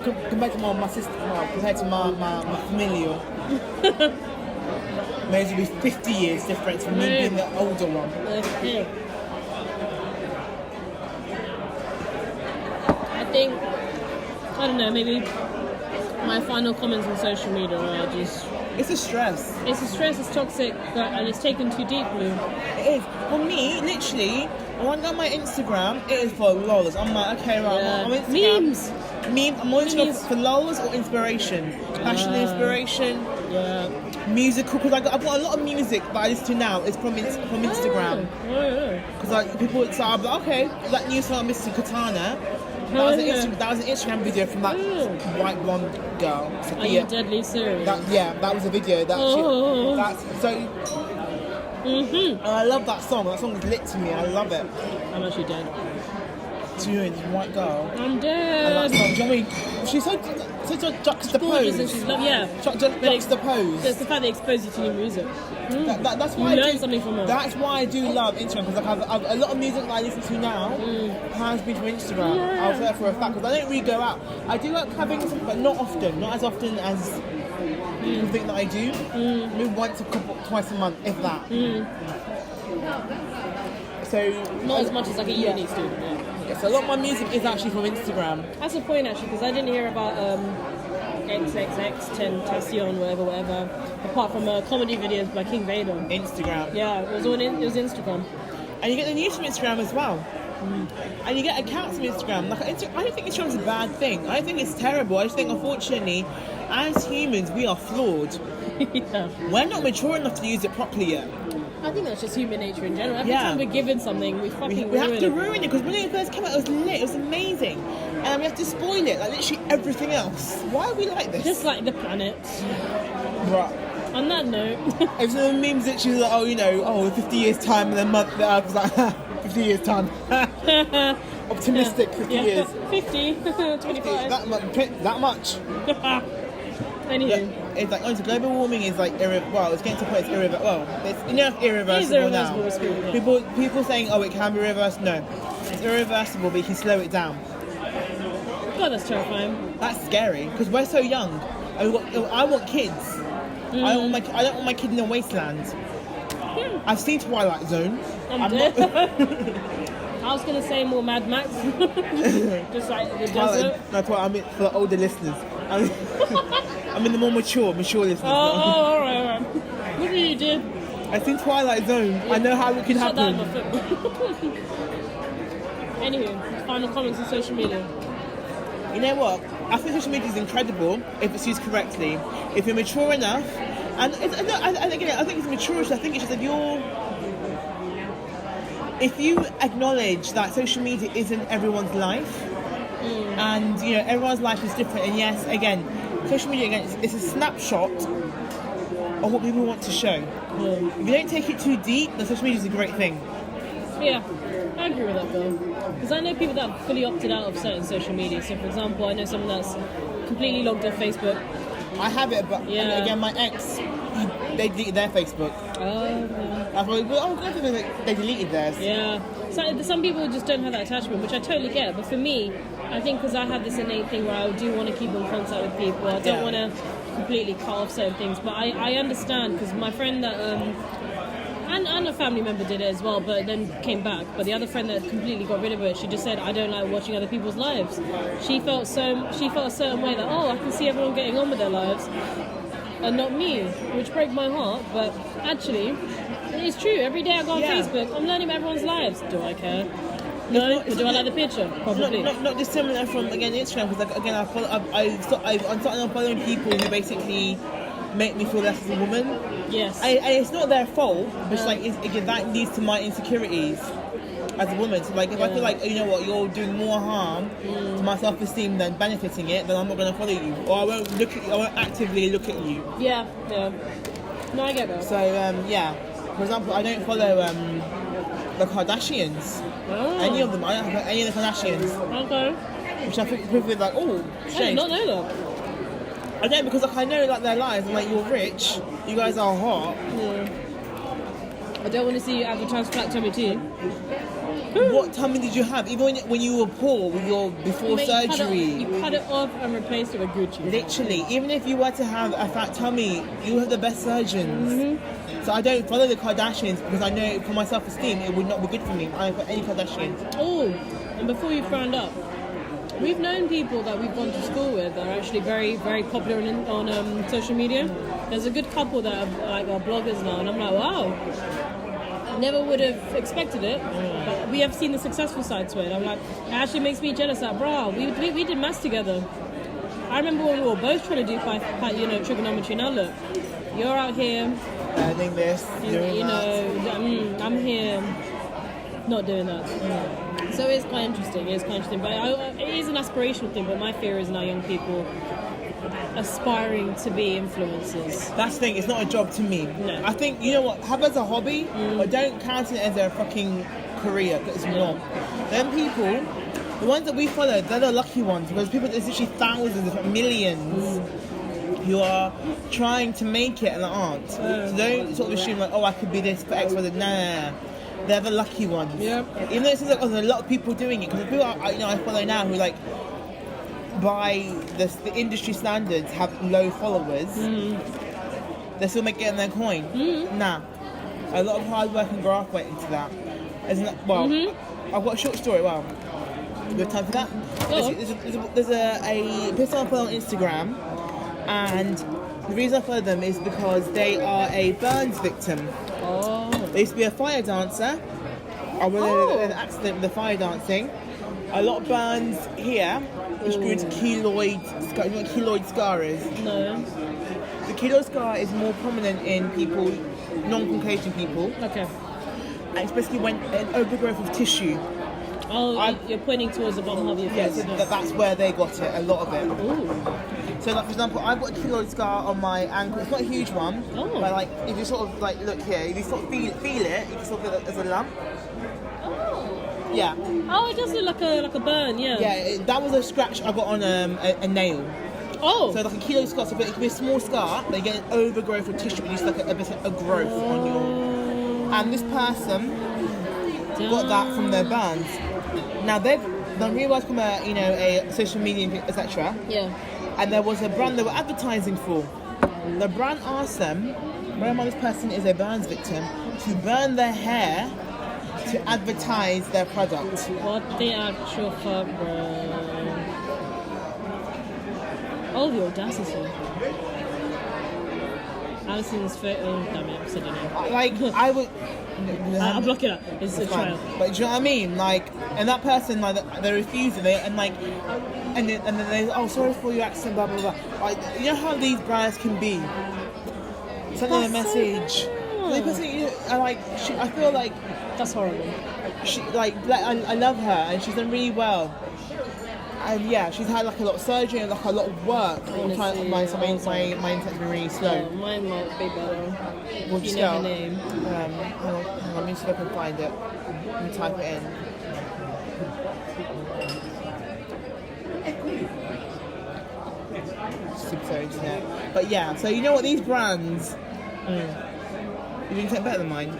compared to my sister. Compared to my familial. Maybe be 50 years difference from me being the older one. I don't know, maybe my final comments on social media are just... It's a stress. It's toxic, and it's taken too deeply. It is. For me, literally, when I go on my Instagram, it is for lols. I'm like, okay, right, I'm on Instagram. Memes. I'm on Instagram for lols or inspiration. Passion, inspiration. Yeah. Musical, because I've got a lot of music that I listen to now is from Instagram. Because like people, so I'm like, okay, that new song, Mr. Katana. That was an Instagram video from that white blonde girl. Sophia. Are you deadly serious? That was a video. And I love that song. That song is lit to me. I love it. I'm actually dead. This white girl. I'm dead. And that song, do you know what I mean? She's so juxtaposed. And she's juxtaposed. It's the fact they expose you to new music. That's why you learn something from her. That's why I do love Instagram, because like a lot of music that I listen to now has been from Instagram. Yeah. I'll say that for a fact, because I don't really go out. I do like having some, but not often. Not as often as people think that I do. Maybe twice a month, if that. So not as much as like a uni student. Yeah, so a lot of my music is actually from Instagram. That's a point actually, because I didn't hear about XXX Tentacion, whatever, apart from comedy videos by King Vader. Instagram. Yeah, it was Instagram. And you get the news from Instagram as well. And you get accounts from Instagram. Like, I don't think Instagram's a bad thing. I don't think it's terrible. I just think, unfortunately, as humans, we are flawed. Yeah. We're not mature enough to use it properly yet. I think that's just human nature in general. Every time we're given something, we fucking we have to ruin it, because when it first came out, it was lit, it was amazing. And we have to spoil it, like literally everything else. Why are we like this? Just like the planet. Right. On that note... If some memes that she was like, 50 years time, and then month, I was like, 50 years time. Optimistic 50 years. 50, 25. That much. Anywho. Yeah, it's like, honestly, global warming is like, it's getting to a point it's irreversible. Well, it's irreversible now. People saying, it can be reversed. No. It's irreversible, but you can slow it down. God, that's terrifying. That's scary, because we're so young. I want kids. I don't want my kid in a wasteland. I've seen Twilight Zone. I'm dead. I was going to say more Mad Max. Just like the desert. That's what I mean for the older listeners. I'm in the more mature listeners. all right. What did you do? I've seen Twilight Zone. I know how it can Shut that happen. in my foot. Anywho, final comments on social media. You know what? I think social media is incredible if it's used correctly. If you're mature enough, and I think it's maturity. I think it's just that if you acknowledge that social media isn't everyone's life, and you know everyone's life is different. And yes, again, social media it's a snapshot of what people want to show. If you don't take it too deep, then social media is a great thing. Yeah, I agree with that, though. Because I know people that have fully opted out of certain social media. So, for example, I know someone that's completely logged off Facebook. I have it, but again, my ex, they deleted their Facebook. Oh, yeah. I thought, they deleted theirs. Yeah. So, some people just don't have that attachment, which I totally get. But for me, I think because I have this innate thing where I do want to keep in contact with people. I don't want to completely cut off certain things. But I understand, because my friend that... And a family member did it as well, but then came back. But the other friend that completely got rid of it, she just said, I don't like watching other people's lives. She felt a certain way that, I can see everyone getting on with their lives, and not me, which broke my heart. But actually, it's true. Every day I go on Facebook, I'm learning about everyone's lives. Do I care? No. Do I like the picture? Probably. Not dissimilar from Instagram, because again, I'm starting following people who basically make me feel less as a woman. Yes. And it's not their fault, but it's again, that leads to my insecurities as a woman. So if I feel like, you know what, you're doing more harm to my self-esteem than benefiting it, then I'm not going to follow you, or I won't actively look at you. Yeah. No, I get that. So for example, I don't follow the Kardashians. Any of them. I don't have any of the Kardashians. Okay. Which I think people are like, shame. I did not know that. I don't, because I know their lives. I'm like, you're rich, you guys are hot. Yeah. I don't want to see you advertise flat tummy tea. What tummy did you have? Even when you were poor with your before surgery. You cut it off and replaced it with Gucci. Literally, even if you were to have a fat tummy, you have the best surgeons. So I don't follow the Kardashians because I know for my self-esteem it would not be good for me. I don't follow any Kardashians. Oh, and before you frowned up, we've known people that we've gone to school with that are actually very, very popular on social media. There's a good couple that are bloggers now, and I'm like, wow, never would have expected it. But we have seen the successful side to it. I'm like, it actually makes me jealous. Like, bro, we did maths together. I remember when we were both trying to do trigonometry. Now look, you're out here. Learning this, doing that. I'm here, not doing that. So it's quite interesting. But it is an aspirational thing. But my fear is now young people aspiring to be influencers. That's the thing. It's not a job to me. No. I think, you know what? Have it as a hobby, but don't count it as a fucking career. Because it's not. Them people, the ones that we follow, they're the lucky ones. Because there's literally thousands, if not millions, who are trying to make it and aren't. So don't sort of assume like, I could be this for X, Y, Z. Nah. They're the lucky ones. Yep. Even though it seems like there's a lot of people doing it, because the people I follow now who like by the industry standards have low followers, they're still getting their coin. Nah, a lot of hard work and graft went into that. Isn't that I've got a short story. Wow, you have time for that? There's a person I follow on Instagram, and the reason I follow them is because they are a burns victim. They used to be a fire dancer. I was in an accident with the fire dancing. A lot of burns here, which grew into keloid scar. You know what keloid scar is? No. The keloid scar is more prominent in people, non-Caucasian people. Okay. And it's basically when an overgrowth of tissue. You're pointing towards the bottom of your face. Yeah, so that's where they got it, a lot of it. Ooh. So, like, for example, I've got a keloid scar on my ankle. It's not a huge one, but like, if you sort of like look here, if you sort of feel it, you can sort of feel it as a lump. Oh. Yeah. Oh, it does look like a burn. Yeah. Yeah, that was a scratch I got on a nail. Oh. So like a keloid scar, so it could be a small scar, but you get an overgrowth of tissue, which is like a growth on your. And this person got that from their burns. Now they've done really well from a social media, etc. Yeah. And there was a brand they were advertising for. The brand asked them, remember this person is a burns victim, to burn their hair to advertise their product. What the actual fuck, bro? Oh, the audacity. Alison's photo. Damn it, I said your name. Like, I would. I'll block it up. It's a trial. But do you know what I mean? Like, and that person, like, they're refusing it, and like, and then they, oh, sorry for your accent, blah blah blah. Like, you know how these brands can be. Sending a message. The person, you know, I feel like that's horrible. She, like, I love her, and she's done really well. And yeah, she's had like a lot of surgery and like a lot of work. Honestly, my internet's been really slow. Yeah, mine might be better. We'll You just know go. her name. Hang on, let me see if I can find it. Let me type it in. Super sorry, yeah. But yeah, so you know what, these brands, you doing something better than mine?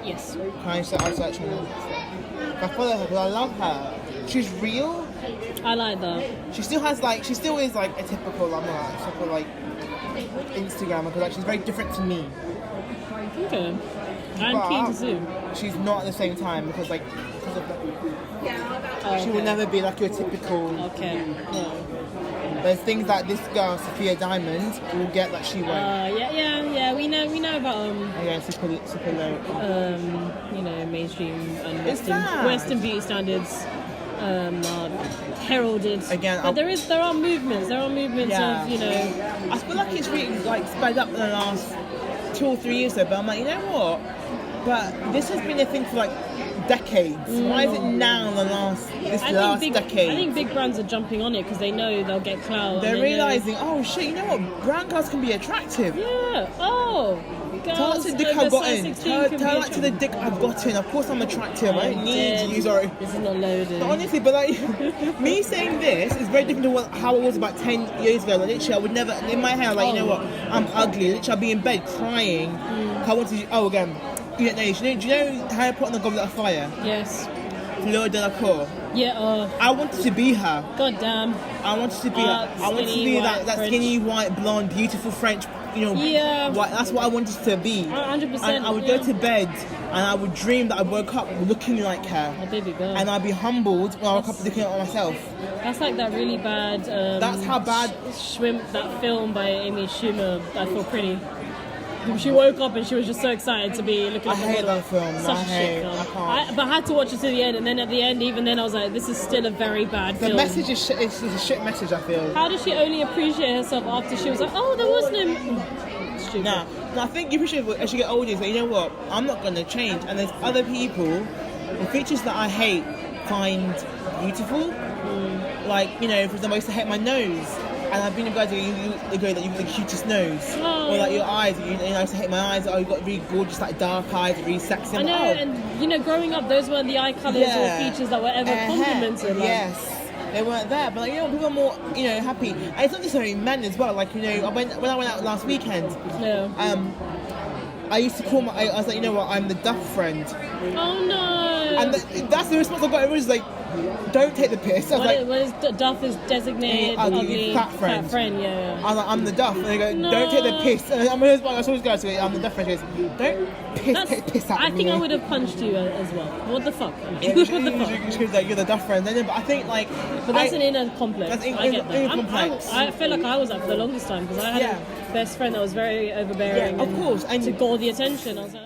Yes. I'll search on them. I follow her because I love her. She's real. I like that. She still is like a typical, typical like Instagrammer, because like she's very different to me. Okay. I'm keen to see. She's not at the same time because of she will never be like your typical. Okay. Yeah. There's things like this girl, Sophia Diamond, will get that she won't. Yeah. We know about Yeah, super low. you know, mainstream and Western beauty standards are heralded. Again, but there are movements. There are movements of, you know. I feel like it's really like sped up in the last 2 or 3 years though. But I'm like, you know what? But this has been a thing for like decades. Why is it now in the last decade? I think big brands are jumping on it because they know they'll get clout. They're realising, oh shit, you know what? Brand girls can be attractive. Yeah. Oh. Tell that to the dick I've gotten. Tell that to the dick I've gotten. Of course I'm attractive. I don't need to use our... This is not loaded. But honestly, like, me saying this is very different to how it was about 10 years ago. Like, literally, I would never... In my head, like, you know what? I'm ugly. Literally, I'd be in bed crying. I wanted to... Oh, again. You don't know. Do you know Harry Potter and the Goblet of Fire? Yes. Fleur Delacour. Yeah. I wanted to be her. God damn. I wanted to be her. I wanted to be that skinny, white, blonde, beautiful French... You know, that's what I wanted to be. 100%. And I would go to bed and I would dream that I woke up looking like her. Oh, baby girl. And I'd be humbled when I woke up looking at myself. That's like that really bad. That's how bad. Shrimp, that film by Amy Schumer, I Feel Pretty. She woke up and she was just so excited to be looking at the hate that film. Such a shit film. But I had to watch it to the end, and then at the end, even then, I was like, this is still a very bad film. The message is shit. It's a shit message, I feel. How did she only appreciate herself after she was like, oh, there was no... Stupid. Nah, I think you appreciate it as you get older. You say, you know what? I'm not going to change. And there's other people, the features that I hate, find beautiful. Like, you know, for example, I used to hate my nose. And I've been a guy that you go that you have the cutest nose. Or like your eyes, you know, I used to hate my eyes. Oh, you've got really gorgeous, like dark eyes, really sexy. I know, and you know, growing up, those weren't the eye colours or features that were ever complimented. Like. Yes, they weren't there. But like, you know, people are more, you know, happy. And it's not necessarily men as well. Like, you know, when I went out last weekend, I used to call I was like, you know what, I'm the duff friend. Oh no! And that's the response I got. Everyone's like, don't take the piss. I was Duff is designated ugly fat friend. Yeah. I was like, I'm the Duff. And they go, don't take the piss. And I'm always going to I'm the Duff friend. She goes, don't take the piss out of me. I think I would have punched you as well. What the fuck? Yeah, what the fuck? She goes like, you're the Duff friend. But I think like... But that's an inner complex. I get that. Complex. I feel like I was that for the longest time because I had a best friend that was very overbearing. Yeah, of course. And to got all the attention. I was like,